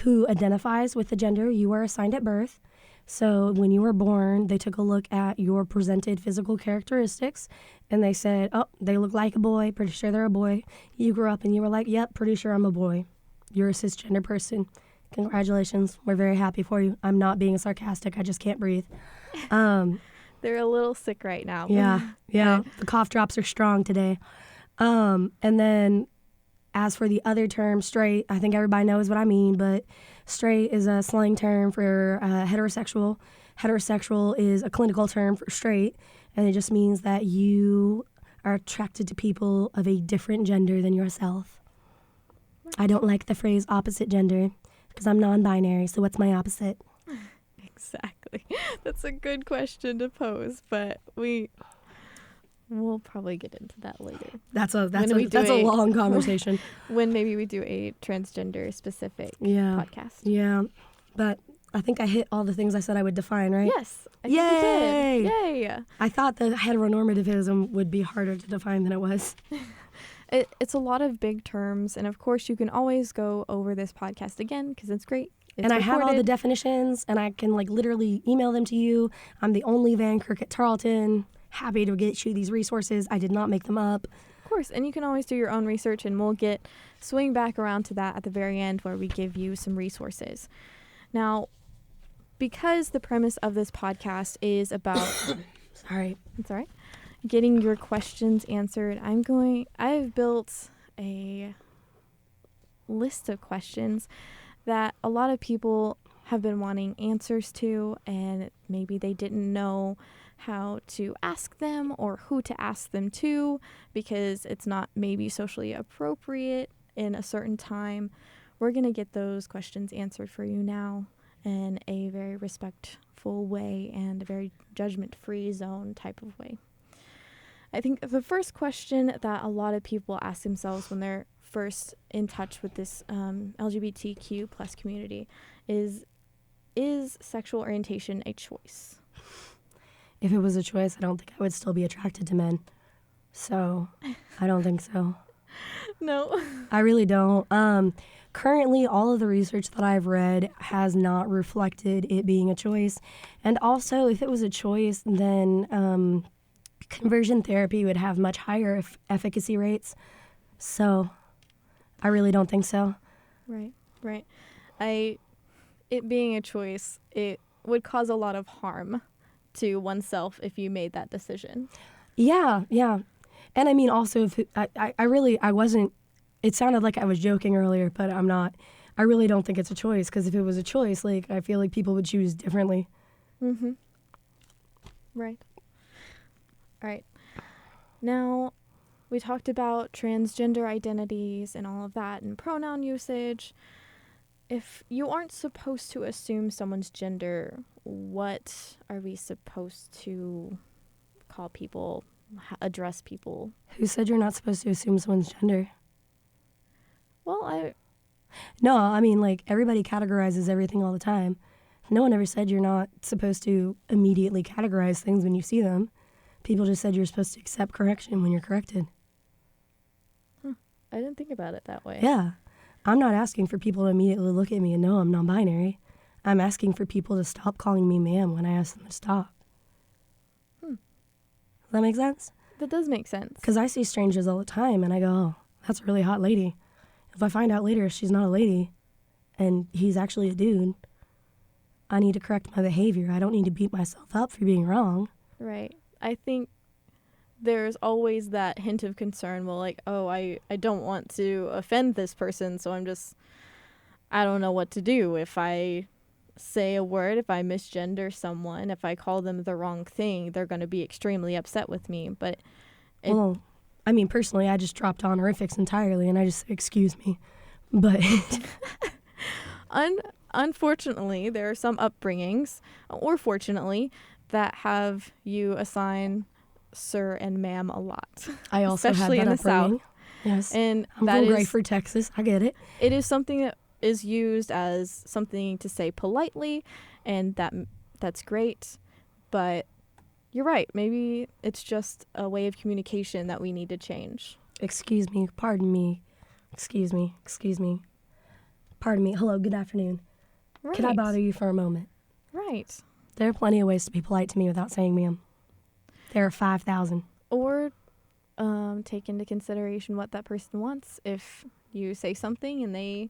[SPEAKER 2] who identifies with the gender you were assigned at birth. So when you were born, they took a look at your presented physical characteristics and they said, oh, they look like a boy, pretty sure they're a boy. You grew up and you were like, yep, pretty sure I'm a boy. You're a cisgender person. Congratulations. We're very happy for you. I'm not being sarcastic. I just can't breathe.
[SPEAKER 1] They're a little sick right now.
[SPEAKER 2] Yeah. The cough drops are strong today. And then as for the other term, straight, I think everybody knows what I mean, but straight is a slang term for heterosexual. Heterosexual is a clinical term for straight, and it just means that you are attracted to people of a different gender than yourself. I don't like the phrase opposite gender because I'm non-binary, so what's my opposite?
[SPEAKER 1] Exactly. That's a good question to pose, but we'll probably get into that later.
[SPEAKER 2] That's a long conversation.
[SPEAKER 1] When maybe we do a transgender specific podcast.
[SPEAKER 2] Yeah, but I think I hit all the things I said I would define, right?
[SPEAKER 1] Yes. I think you did. Yay!
[SPEAKER 2] I thought the heteronormativism would be harder to define than it was.
[SPEAKER 1] It's a lot of big terms, and of course you can always go over this podcast again because it's great. It's
[SPEAKER 2] I have all the definitions, and I can literally email them to you. I'm the only Van Kirk at Tarleton. Happy to get you these resources. I did not make them up.
[SPEAKER 1] Of course, and you can always do your own research, and we'll swing back around to that at the very end where we give you some resources. Now, because the premise of this podcast is about
[SPEAKER 2] Sorry.
[SPEAKER 1] It's all right. Getting your questions answered, I've built a list of questions that a lot of people have been wanting answers to, and maybe they didn't know how to ask them or who to ask them to because it's not maybe socially appropriate in a certain time. We're going to get those questions answered for you now in a very respectful way and a very judgment-free zone type of way. I think the first question that a lot of people ask themselves when they're first in touch with this LGBTQ plus community is sexual orientation a choice?
[SPEAKER 2] If it was a choice, I don't think I would still be attracted to men. So I don't think so.
[SPEAKER 1] No.
[SPEAKER 2] I really don't. Currently, all of the research that I've read has not reflected it being a choice. And also, if it was a choice, then conversion therapy would have much higher efficacy rates. So I really don't think so.
[SPEAKER 1] Right. It being a choice, it would cause a lot of harm to oneself if you made that decision.
[SPEAKER 2] Yeah. And I mean, also, if I wasn't, it sounded like I was joking earlier, but I'm not. I really don't think it's a choice, because if it was a choice, I feel like people would choose differently.
[SPEAKER 1] Mm-hmm. Right. All right. Now, we talked about transgender identities and all of that and pronoun usage. If you aren't supposed to assume someone's gender, what are we supposed to call people, address people?
[SPEAKER 2] Who said you're not supposed to assume someone's gender?
[SPEAKER 1] Well,
[SPEAKER 2] No, I mean, everybody categorizes everything all the time. No one ever said you're not supposed to immediately categorize things when you see them. People just said you're supposed to accept correction when you're corrected.
[SPEAKER 1] I didn't think about it that way.
[SPEAKER 2] Yeah. I'm not asking for people to immediately look at me and know I'm non-binary. I'm asking for people to stop calling me ma'am when I ask them to stop. Does that make sense?
[SPEAKER 1] That does make sense.
[SPEAKER 2] Because I see strangers all the time and I go, oh, that's a really hot lady. If I find out later she's not a lady and he's actually a dude, I need to correct my behavior. I don't need to beat myself up for being wrong.
[SPEAKER 1] Right. I think there's always that hint of concern. Well, I don't want to offend this person, so I don't know what to do if I say a word, if I misgender someone, if I call them the wrong thing, they're going to be extremely upset with me. But
[SPEAKER 2] Well, I mean, personally, I just dropped honorifics entirely, and I just said, excuse me. But
[SPEAKER 1] unfortunately, there are some upbringings, or fortunately, that have you assign sir and ma'am a lot.
[SPEAKER 2] I also had
[SPEAKER 1] especially
[SPEAKER 2] that
[SPEAKER 1] in the
[SPEAKER 2] upbringing.
[SPEAKER 1] South.
[SPEAKER 2] Yes.
[SPEAKER 1] And
[SPEAKER 2] I'm
[SPEAKER 1] that
[SPEAKER 2] from
[SPEAKER 1] is,
[SPEAKER 2] Grayford, Texas. I get it.
[SPEAKER 1] it is something that is used as something to say politely, and that's great. But you're right. Maybe it's just a way of communication that we need to change.
[SPEAKER 2] Excuse me. Pardon me. Excuse me. Excuse me. Pardon me. Hello. Good afternoon.
[SPEAKER 1] Right.
[SPEAKER 2] Can I bother you for a moment?
[SPEAKER 1] Right.
[SPEAKER 2] There are plenty of ways to be polite to me without saying ma'am. There are 5,000.
[SPEAKER 1] Or take into consideration what that person wants. If you say something and they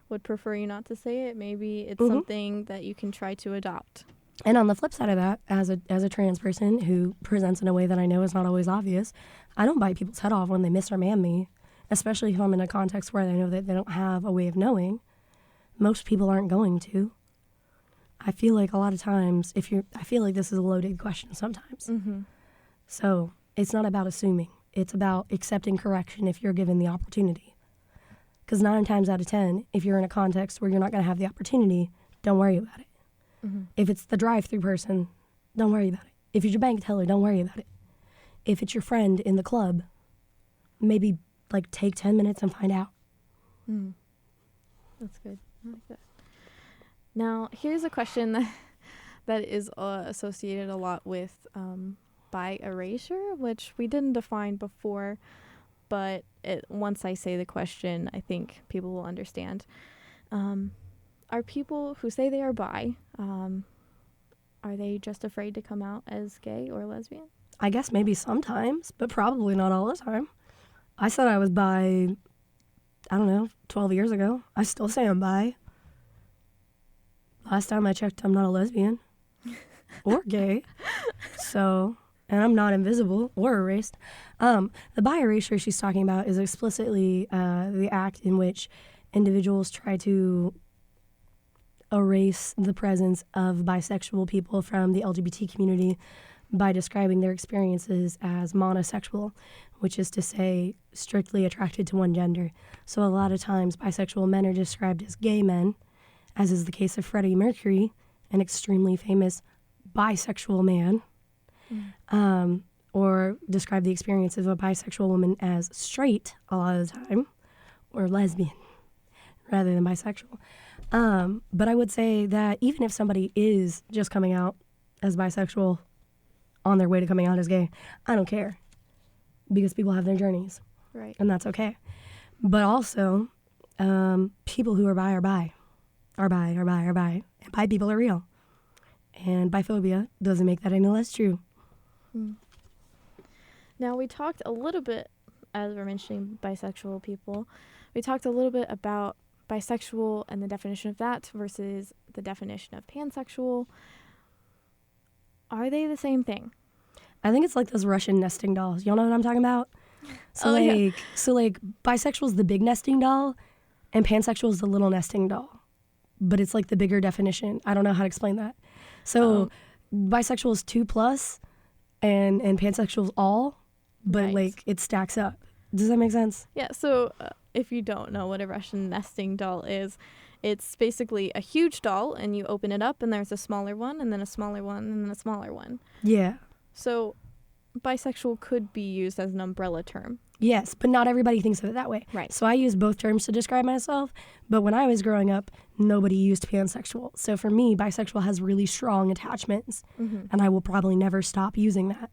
[SPEAKER 1] would prefer you not to say it, maybe it's something that you can try to adopt.
[SPEAKER 2] And on the flip side of that, as a trans person who presents in a way that I know is not always obvious, I don't bite people's head off when they miss or ma'am me, especially if I'm in a context where I know that they don't have a way of knowing. Most people aren't going to. I feel like a lot of times, I feel like this is a loaded question sometimes.
[SPEAKER 1] Mm-hmm.
[SPEAKER 2] So it's not about assuming. It's about accepting correction if you're given the opportunity. Because 9 times out of 10, if you're in a context where you're not going to have the opportunity, don't worry about it.
[SPEAKER 1] Mm-hmm.
[SPEAKER 2] If it's the drive-through person, don't worry about it. If it's your bank teller, don't worry about it. If it's your friend in the club, maybe take 10 minutes and find out.
[SPEAKER 1] Mm. That's good. I like that. Now, here's a question that is associated a lot with bi erasure, which we didn't define before, but once I say the question, I think people will understand. Are people who say they are bi, are they just afraid to come out as gay or lesbian?
[SPEAKER 2] I guess maybe sometimes, but probably not all the time. I said I was bi, 12 years ago. I still say I'm bi. Last time I checked, I'm not a lesbian or gay. So, and I'm not invisible or erased. The bi erasure she's talking about is explicitly the act in which individuals try to erase the presence of bisexual people from the LGBT community by describing their experiences as monosexual, which is to say strictly attracted to one gender. So a lot of times bisexual men are described as gay men, as is the case of Freddie Mercury, an extremely famous bisexual man, or describe the experience of a bisexual woman as straight a lot of the time, or lesbian rather than bisexual. But I would say that even if somebody is just coming out as bisexual on their way to coming out as gay, I don't care, because people have their journeys.
[SPEAKER 1] Right.
[SPEAKER 2] And that's okay. But also, people who are bi are bi. Are bi, are bi, are bi. And bi people are real. And biphobia doesn't make that any less true.
[SPEAKER 1] Now, we talked a little bit, as we're mentioning bisexual people, we talked a little bit about bisexual and the definition of that versus the definition of pansexual. Are they the same thing?
[SPEAKER 2] I think it's like those Russian nesting dolls. Y'all know what I'm talking about? So
[SPEAKER 1] yeah.
[SPEAKER 2] Bisexual is the big nesting doll and pansexual is the little nesting doll. But it's like the bigger definition. I don't know how to explain that. So bisexual is 2+ and pansexual is all, but
[SPEAKER 1] Right.
[SPEAKER 2] it stacks up. Does that make sense?
[SPEAKER 1] Yeah, so if you don't know what a Russian nesting doll is, it's basically a huge doll, and you open it up, and there's a smaller one, and then a smaller one, and then a smaller one.
[SPEAKER 2] Yeah.
[SPEAKER 1] So bisexual could be used as an umbrella term.
[SPEAKER 2] Yes, but not everybody thinks of it that way.
[SPEAKER 1] Right.
[SPEAKER 2] So I use both terms to describe myself, but when I was growing up, nobody used pansexual. So for me, bisexual has really strong attachments, and I will probably never stop using that.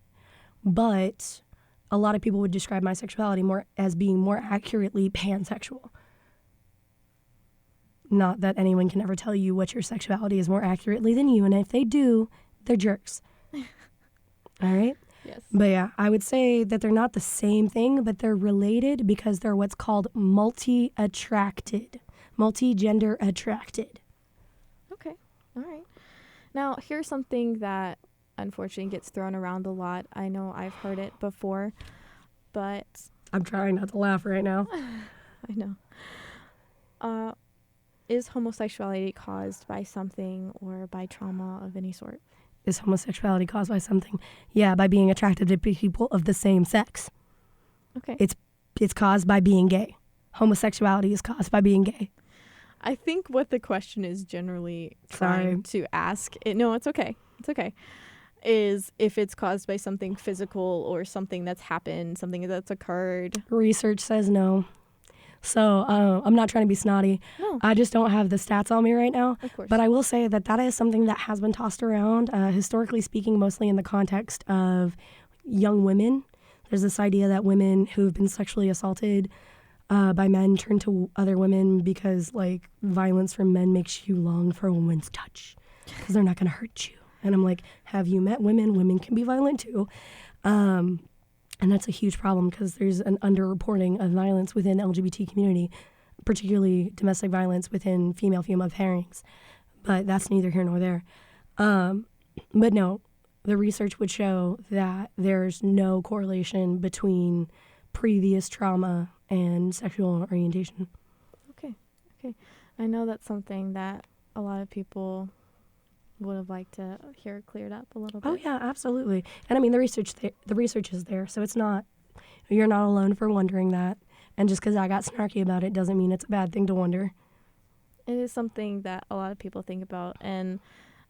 [SPEAKER 2] But a lot of people would describe my sexuality as being more accurately pansexual. Not that anyone can ever tell you what your sexuality is more accurately than you, and if they do, they're jerks. All right?
[SPEAKER 1] Yes.
[SPEAKER 2] But yeah, I would say that they're not the same thing, but they're related because they're what's called multi-attracted, multi-gender attracted.
[SPEAKER 1] Okay. All right. Now, here's something that unfortunately gets thrown around a lot. I know I've heard it before, but
[SPEAKER 2] I'm trying not to laugh right now.
[SPEAKER 1] I know. is homosexuality caused by something or by trauma of any sort?
[SPEAKER 2] Is homosexuality caused by something? Yeah, by being attracted to people of the same sex.
[SPEAKER 1] Okay.
[SPEAKER 2] It's caused by being gay. Homosexuality is caused by being gay.
[SPEAKER 1] I think what the question is generally trying to ask, no, it's okay. It's okay. Is if it's caused by something physical or something that's happened, something that's occurred.
[SPEAKER 2] Research says no. So I'm not trying to be snotty.
[SPEAKER 1] No.
[SPEAKER 2] I just don't have the stats on me right now.
[SPEAKER 1] Of course.
[SPEAKER 2] But I will say that is something that has been tossed around, historically speaking, mostly in the context of young women. There's this idea that women who have been sexually assaulted by men turn to other women because, like, violence from men makes you long for a woman's touch because they're not going to hurt you. And I'm like, have you met women? Women can be violent too. And that's a huge problem because there's an underreporting of violence within the LGBT community, particularly domestic violence within female-female pairings. But that's neither here nor there. But no, the research would show that there's no correlation between previous trauma and sexual orientation.
[SPEAKER 1] Okay. I know that's something that a lot of people would have liked to hear cleared up a little bit.
[SPEAKER 2] Oh yeah, absolutely. And I mean, the research is there, so you're not alone for wondering that. And just because I got snarky about it doesn't mean it's a bad thing to wonder.
[SPEAKER 1] It is something that a lot of people think about, and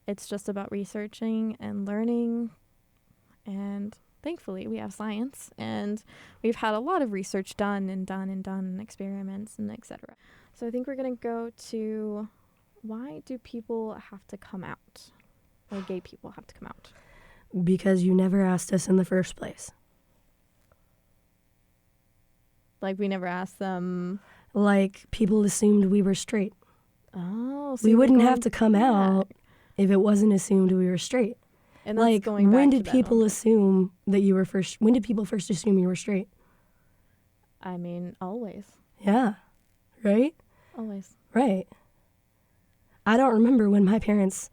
[SPEAKER 1] it's just about researching and learning. And thankfully, we have science, and we've had a lot of research done, and experiments, and etc. So I think we're going to go to, why do people have to come out? Or gay people have to come out?
[SPEAKER 2] Because you never asked us in the first place.
[SPEAKER 1] Like, we never asked them.
[SPEAKER 2] Like, people assumed we were straight.
[SPEAKER 1] Oh, so
[SPEAKER 2] we wouldn't have to
[SPEAKER 1] back.
[SPEAKER 2] come out if it wasn't assumed we were straight.
[SPEAKER 1] And that's
[SPEAKER 2] like,
[SPEAKER 1] going back
[SPEAKER 2] when
[SPEAKER 1] to
[SPEAKER 2] did
[SPEAKER 1] that
[SPEAKER 2] people
[SPEAKER 1] whole-
[SPEAKER 2] assume that you were first? When did people first assume you were straight?
[SPEAKER 1] I mean, always.
[SPEAKER 2] Yeah, right?
[SPEAKER 1] Always.
[SPEAKER 2] Right. I don't remember when my parents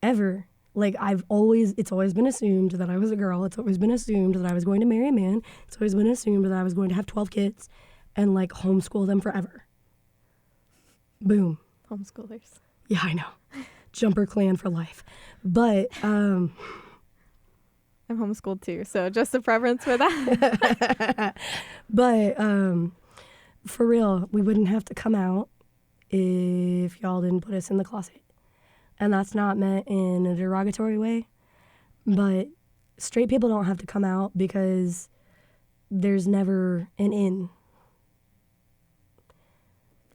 [SPEAKER 2] ever, like, it's always been assumed that I was a girl. It's always been assumed that I was going to marry a man. It's always been assumed that I was going to have 12 kids and, like, homeschool them forever. Boom.
[SPEAKER 1] Homeschoolers.
[SPEAKER 2] Yeah, I know. Jumper clan for life. But,
[SPEAKER 1] I'm homeschooled too, so just a preference for that.
[SPEAKER 2] but, for real, we wouldn't have to come out if y'all didn't put us in the closet. And that's not meant in a derogatory way, but straight people don't have to come out because there's never an in.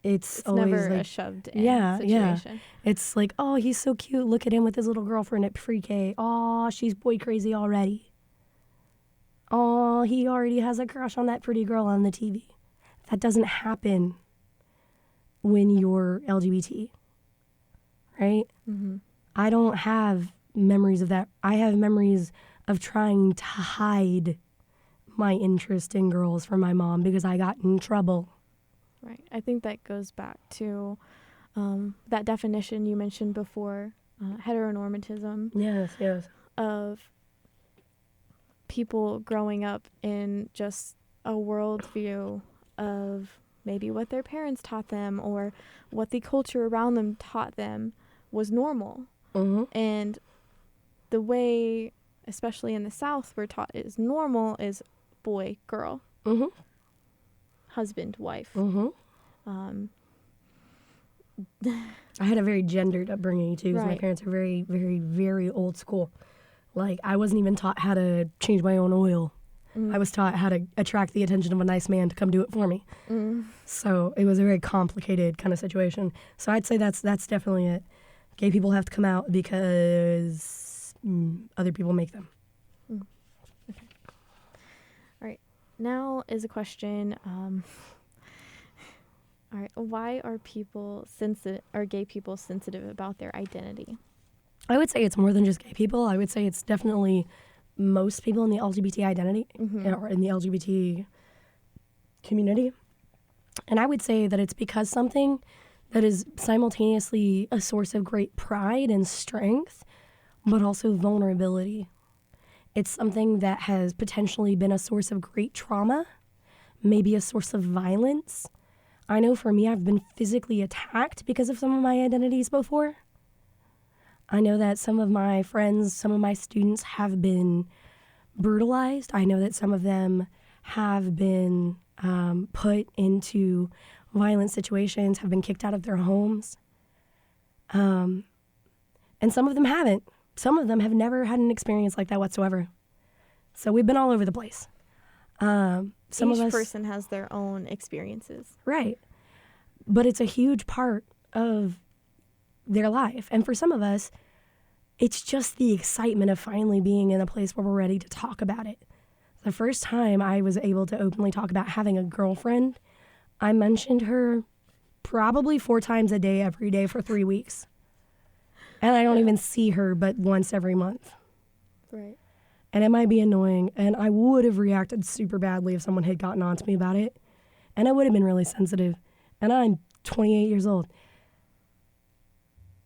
[SPEAKER 2] It's always
[SPEAKER 1] never
[SPEAKER 2] like
[SPEAKER 1] a shoved in
[SPEAKER 2] yeah.
[SPEAKER 1] situation.
[SPEAKER 2] It's like, oh, he's so cute. Look at him with his little girlfriend at pre-K. Oh, she's boy crazy already. Oh, he already has a crush on that pretty girl on the TV. That doesn't happen when you're LGBT, right?
[SPEAKER 1] Mm-hmm.
[SPEAKER 2] I don't have memories of that. I have memories of trying to hide my interest in girls from my mom because I got in trouble.
[SPEAKER 1] Right. I think that goes back to that definition you mentioned before, heteronormatism.
[SPEAKER 2] Yes.
[SPEAKER 1] Of people growing up in just a worldview of maybe what their parents taught them or what the culture around them taught them was normal.
[SPEAKER 2] Mm-hmm.
[SPEAKER 1] And the way, especially in the South, we're taught is normal is boy, girl,
[SPEAKER 2] Mm-hmm.
[SPEAKER 1] husband, wife.
[SPEAKER 2] Mm-hmm. I had a very gendered upbringing too, because my
[SPEAKER 1] Right.
[SPEAKER 2] parents are very, very, very old school. Like, I wasn't even taught how to change my own oil. I was taught how to attract the attention of a nice man to come do it for me. So it was a very complicated kind of situation. So I'd say that's definitely it. Gay people have to come out because other people make them.
[SPEAKER 1] Okay. All right. Now is a question. All right. Why are gay people sensitive about their identity?
[SPEAKER 2] I would say it's more than just gay people. I would say it's definitely most people in the LGBT identity or in the LGBT community. And I would say that it's because something that is simultaneously a source of great pride and strength, but also vulnerability. It's something that has potentially been a source of great trauma, maybe a source of violence, I know for me, I've been physically attacked because of some of my identities before. I know that some of my friends, some of my students have been brutalized. I know that some of them have been put into violent situations, have been kicked out of their homes. And some of them haven't. Some of them have never had an experience like that whatsoever. So we've been all over the place. Some
[SPEAKER 1] Each
[SPEAKER 2] of us,
[SPEAKER 1] person has their own experiences.
[SPEAKER 2] right. But it's a huge part of their life. And for some of us, it's just the excitement of finally being in a place where we're ready to talk about it. The first time I was able to openly talk about having a girlfriend, I mentioned her probably 4 times a day, every day for 3 weeks. And I don't even see her but once every month.
[SPEAKER 1] Right.
[SPEAKER 2] And it might be annoying, and I would have reacted super badly if someone had gotten on to me about it. And I would have been really sensitive. And I'm 28 years old.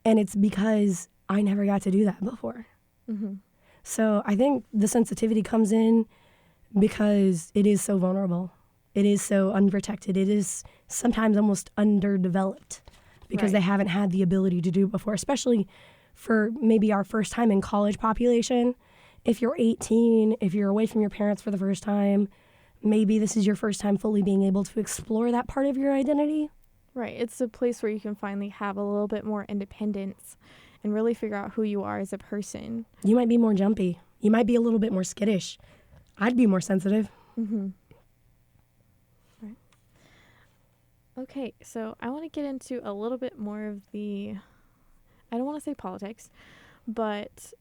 [SPEAKER 2] And it's because I never got to do that before.
[SPEAKER 1] Mm-hmm.
[SPEAKER 2] So I think the sensitivity comes in because it is so vulnerable. It is so unprotected. It is sometimes almost underdeveloped because they haven't had the ability to do it before, especially for maybe our first time in college population. If you're 18, if you're away from your parents for the first time, maybe this is your first time fully being able to explore that part of your identity.
[SPEAKER 1] Right. It's a place where you can finally have a little bit more independence and really figure out who you are as a person.
[SPEAKER 2] You might be more jumpy. You might be a little bit more skittish. I'd be more sensitive.
[SPEAKER 1] Mm-hmm. Right. Okay, so I want to get into a little bit more of the, I don't want to say politics, but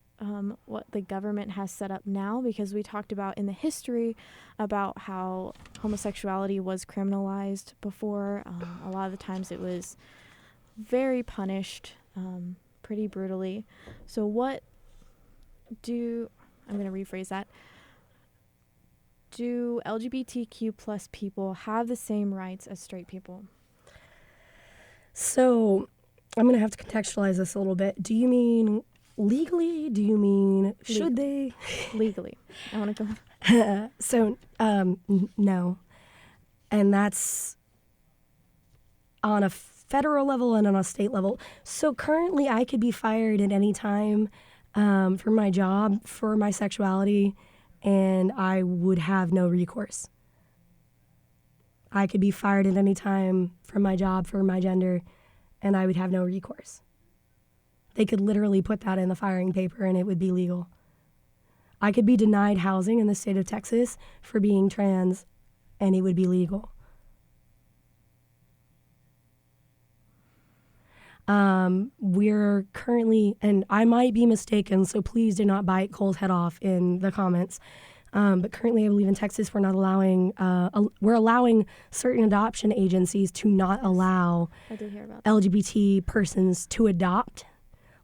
[SPEAKER 1] what the government has set up now, because we talked about in the history about how homosexuality was criminalized before. A lot of the times it was very punished, pretty brutally. So I'm going to rephrase that. Do LGBTQ plus people have the same rights as straight people?
[SPEAKER 2] So I'm going to have to contextualize this a little bit. Do you mean legally? Do you mean should they?
[SPEAKER 1] Legally. I want to go.
[SPEAKER 2] So, no. And that's on a federal level and on a state level. So currently I could be fired at any time for my job, for my sexuality, and I would have no recourse. I could be fired at any time from my job, for my gender, and I would have no recourse. They could literally put that in the firing paper and it would be legal. I could be denied housing in the state of Texas for being trans and it would be legal. We're currently, and I might be mistaken, so please do not bite Cole's head off in the comments. But currently, I believe in Texas, we're not allowing, we're allowing certain adoption agencies to not allow
[SPEAKER 1] I did hear about that.
[SPEAKER 2] LGBT persons to adopt.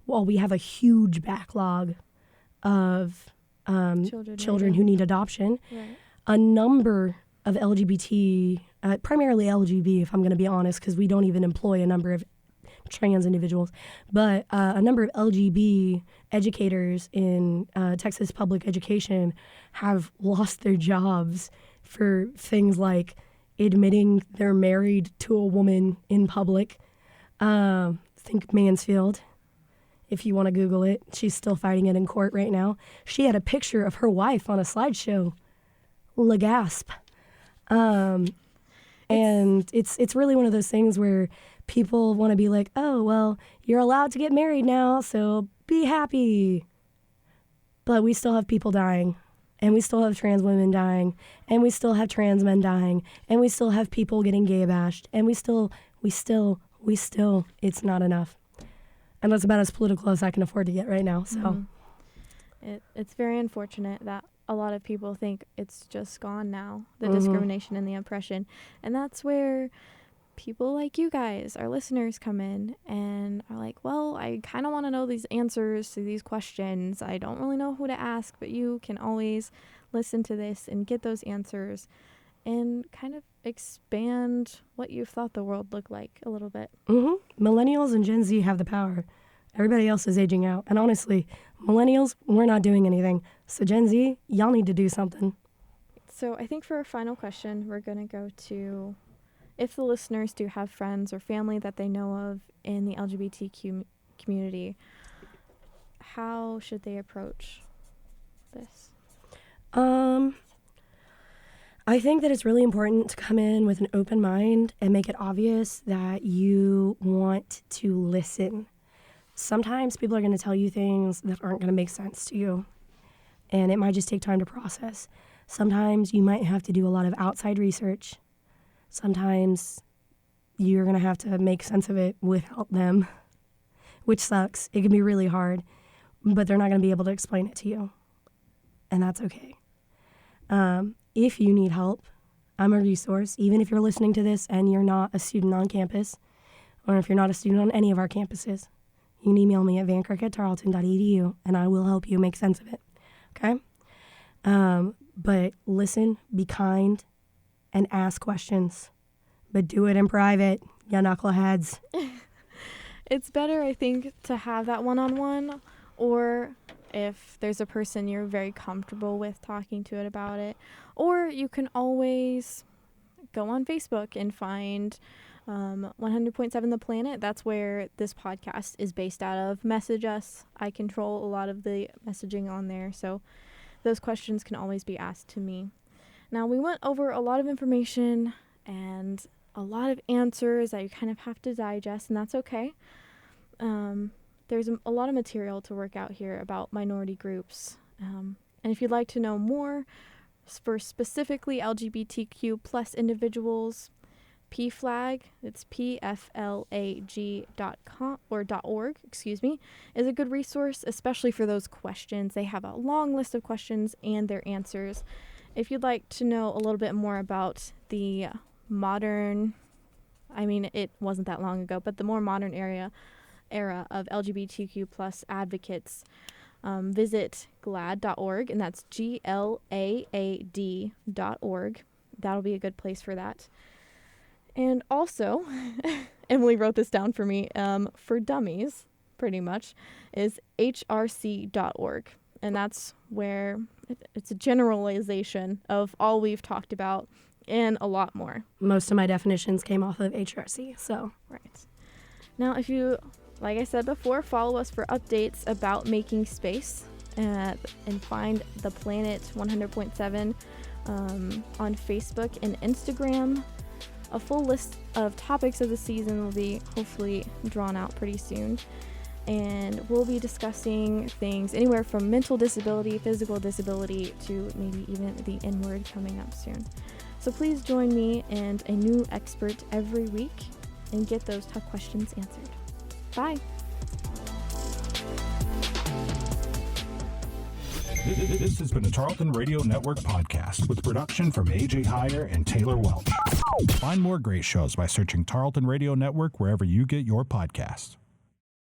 [SPEAKER 2] While we have a huge backlog of children who need adoption,
[SPEAKER 1] Right.
[SPEAKER 2] a number of LGBT, primarily LGB, if I'm going to be honest, because we don't even employ a number of trans individuals, but a number of LGB educators in Texas public education have lost their jobs for things like admitting they're married to a woman in public. Think Mansfield. If you want to Google it, she's still fighting it in court right now. She had a picture of her wife on a slideshow. La gasp. And it's really one of those things where people want to be like, oh, well, you're allowed to get married now, so be happy. But we still have people dying, and we still have trans women dying, and we still have trans men dying, and we still have people getting gay bashed, and we still, it's not enough. And that's about as political as I can afford to get right now. So
[SPEAKER 1] It's very unfortunate that a lot of people think it's just gone now, the discrimination and the oppression. And that's where people like you guys, our listeners, come in and are like, well, I kind of want to know these answers to these questions. I don't really know who to ask, but you can always listen to this and get those answers and kind of expand what you thought the world looked like a little bit.
[SPEAKER 2] Millennials and Gen Z have the power. Everybody else is aging out. And honestly, millennials, we're not doing anything. So Gen Z, y'all need to do something.
[SPEAKER 1] So I think for our final question, we're going to go to, if the listeners do have friends or family that they know of in the LGBTQ community, how should they approach this?
[SPEAKER 2] I think that it's really important to come in with an open mind and make it obvious that you want to listen. Sometimes people are going to tell you things that aren't going to make sense to you, and it might just take time to process. Sometimes you might have to do a lot of outside research. Sometimes you're going to have to make sense of it without them, which sucks. It can be really hard, but they're not going to be able to explain it to you, and that's okay. If you need help, I'm a resource. Even if you're listening to this and you're not a student on campus, or if you're not a student on any of our campuses, you can email me at vancrook@tarleton.edu, and I will help you make sense of it, okay? But listen, be kind, and ask questions. But do it in private, you knuckleheads.
[SPEAKER 1] It's better, I think, to have that one-on-one, or if there's a person you're very comfortable with talking to it about it. Or you can always go on Facebook and find 100.7 The Planet. That's where this podcast is based out of. Message us. I control a lot of the messaging on there, so those questions can always be asked to me. Now, we went over a lot of information and a lot of answers that you kind of have to digest, and that's okay. There's a lot of material to work out here about minority groups. And if you'd like to know more for specifically LGBTQ plus individuals, PFLAG, it's pflag.com or .org, is a good resource, especially for those questions. They have a long list of questions and their answers. If you'd like to know a little bit more about the modern, it wasn't that long ago, but the more modern era of LGBTQ plus advocates, visit glad.org, and that's GLAAD.org. That'll be a good place for that. And also, Emily wrote this down for me, for dummies, pretty much, is hrc.org. And that's where it's a generalization of all we've talked about and a lot more.
[SPEAKER 2] Most of my definitions came off of HRC, so.
[SPEAKER 1] Right. Now, if you, like I said before, follow us for updates about making space and find The Planet 100.7 on Facebook and Instagram. A full list of topics of the season will be hopefully drawn out pretty soon. And we'll be discussing things anywhere from mental disability, physical disability, to maybe even the N-word coming up soon. So please join me and a new expert every week and get those tough questions answered. Bye.
[SPEAKER 3] This has been a Tarleton Radio Network podcast with production from AJ Heyer and Taylor Welch. Find more great shows by searching Tarleton Radio Network wherever you get your podcasts.